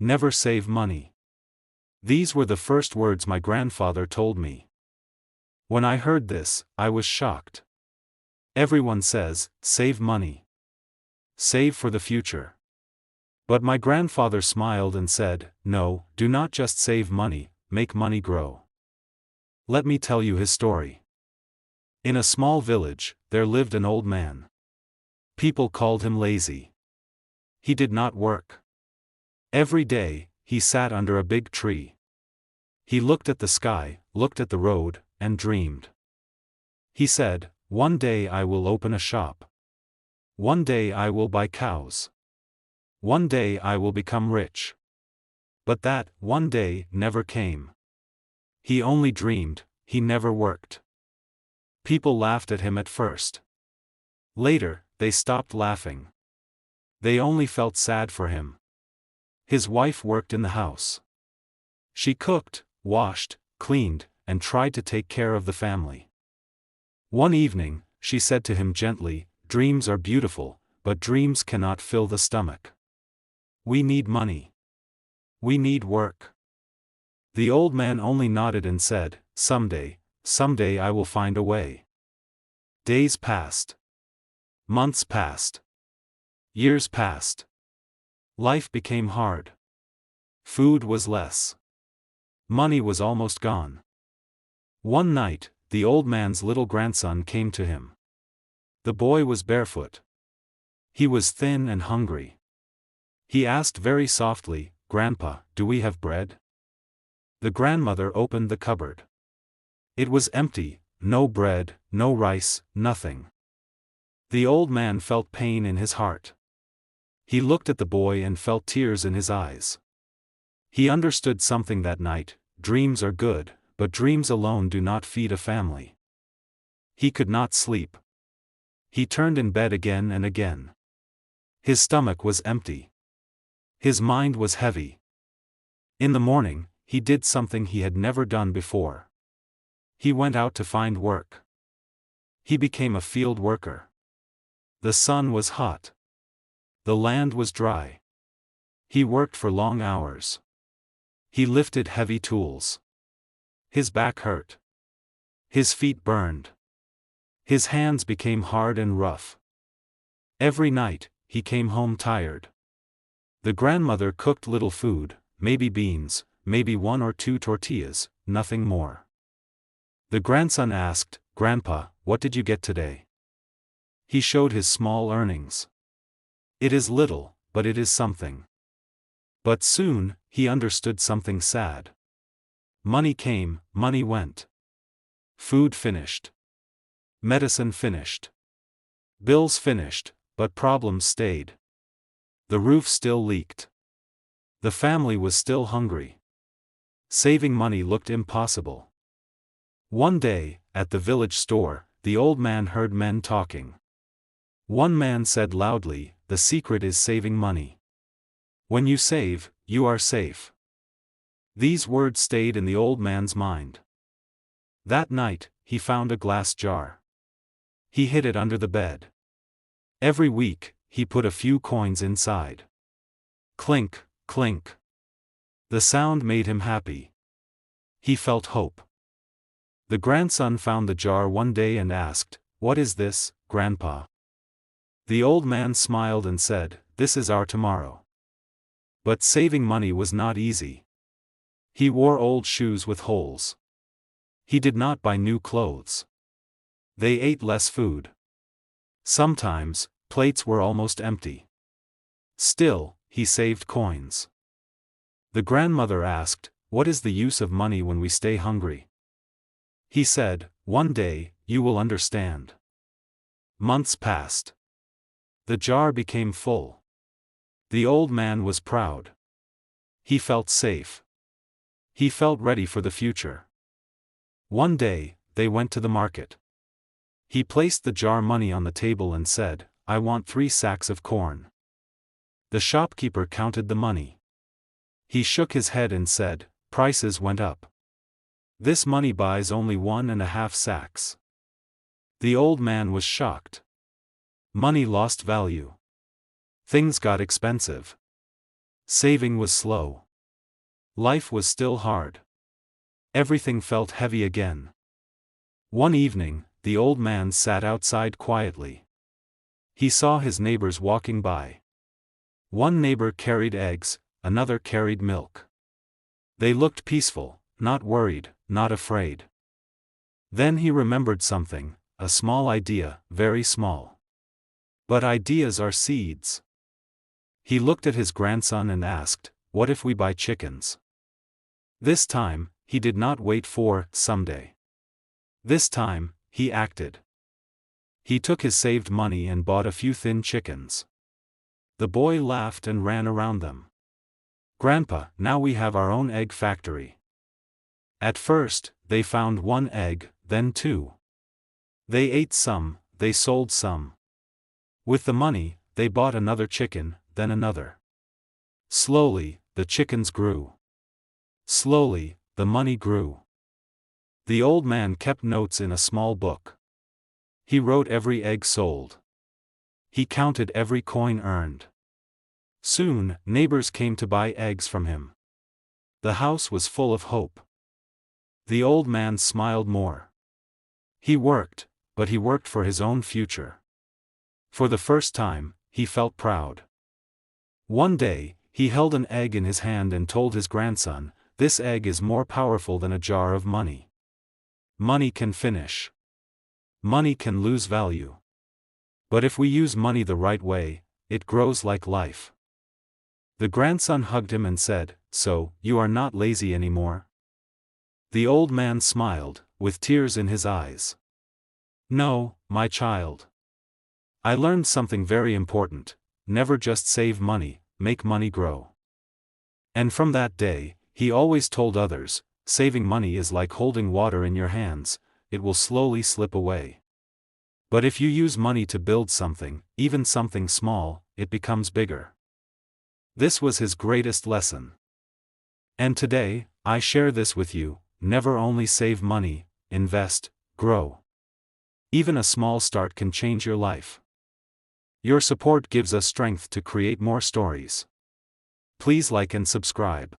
Never save money. These were the first words my grandfather told me. When I heard this, I was shocked. Everyone says, save money. Save for the future. But my grandfather smiled and said, no, do not just save money, make money grow. Let me tell you his story. In a small village, there lived an old man. People called him lazy. He did not work. Every day, he sat under a big tree. He looked at the sky, looked at the road, and dreamed. He said, one day I will open a shop. One day I will buy cows. One day I will become rich. But that one day never came. He only dreamed, he never worked. People laughed at him at first. Later, they stopped laughing. They only felt sad for him. His wife worked in the house. She cooked, washed, cleaned, and tried to take care of the family. One evening, she said to him gently, dreams are beautiful, but dreams cannot fill the stomach. We need money. We need work. The old man only nodded and said, someday I will find a way. Days passed. Months passed. Years passed. Life became hard. Food was less. Money was almost gone. One night, the old man's little grandson came to him. The boy was barefoot. He was thin and hungry. He asked very softly, Grandpa, do we have bread? The grandmother opened the cupboard. It was empty, no bread, no rice, nothing. The old man felt pain in his heart. He looked at the boy and felt tears in his eyes. He understood something that night, dreams are good, but dreams alone do not feed a family. He could not sleep. He turned in bed again and again. His stomach was empty. His mind was heavy. In the morning, he did something he had never done before. He went out to find work. He became a field worker. The sun was hot. The land was dry. He worked for long hours. He lifted heavy tools. His back hurt. His feet burned. His hands became hard and rough. Every night, he came home tired. The grandmother cooked little food, maybe beans, maybe 1 or 2 tortillas, nothing more. The grandson asked, Grandpa, what did you get today? He showed his small earnings. It is little, but it is something. But soon, he understood something sad. Money came, money went. Food finished. Medicine finished. Bills finished, but problems stayed. The roof still leaked. The family was still hungry. Saving money looked impossible. One day, at the village store, the old man heard men talking. One man said loudly, the secret is saving money. When you save, you are safe. These words stayed in the old man's mind. That night, he found a glass jar. He hid it under the bed. Every week, he put a few coins inside. Clink, clink. The sound made him happy. He felt hope. The grandson found the jar one day and asked, What is this, Grandpa? The old man smiled and said, This is our tomorrow. But saving money was not easy. He wore old shoes with holes. He did not buy new clothes. They ate less food. Sometimes, plates were almost empty. Still, he saved coins. The grandmother asked, What is the use of money when we stay hungry? He said, One day, you will understand. Months passed. The jar became full. The old man was proud. He felt safe. He felt ready for the future. One day, they went to the market. He placed the jar money on the table and said, I want 3 sacks of corn. The shopkeeper counted the money. He shook his head and said, Prices went up. This money buys only 1.5 sacks. The old man was shocked. Money lost value. Things got expensive. Saving was slow. Life was still hard. Everything felt heavy again. One evening, the old man sat outside quietly. He saw his neighbors walking by. One neighbor carried eggs, another carried milk. They looked peaceful, not worried, not afraid. Then he remembered something, a small idea, very small. But ideas are seeds. He looked at his grandson and asked, "What if we buy chickens?" This time, he did not wait for someday. This time, he acted. He took his saved money and bought a few thin chickens. The boy laughed and ran around them. "Grandpa, now we have our own egg factory." At first, they found one egg, then two. They ate some, they sold some. With the money, they bought another chicken, then another. Slowly, the chickens grew. Slowly, the money grew. The old man kept notes in a small book. He wrote every egg sold. He counted every coin earned. Soon, neighbors came to buy eggs from him. The house was full of hope. The old man smiled more. He worked, but he worked for his own future. For the first time, he felt proud. One day, he held an egg in his hand and told his grandson, "This egg is more powerful than a jar of money. Money can finish. Money can lose value. But if we use money the right way, it grows like life." The grandson hugged him and said, "So, you are not lazy anymore?" The old man smiled, with tears in his eyes. "No, my child. I learned something very important: never just save money, make money grow." And from that day, he always told others, saving money is like holding water in your hands, it will slowly slip away. But if you use money to build something, even something small, it becomes bigger. This was his greatest lesson. And today, I share this with you: never only save money, invest, grow. Even a small start can change your life. Your support gives us strength to create more stories. Please like and subscribe.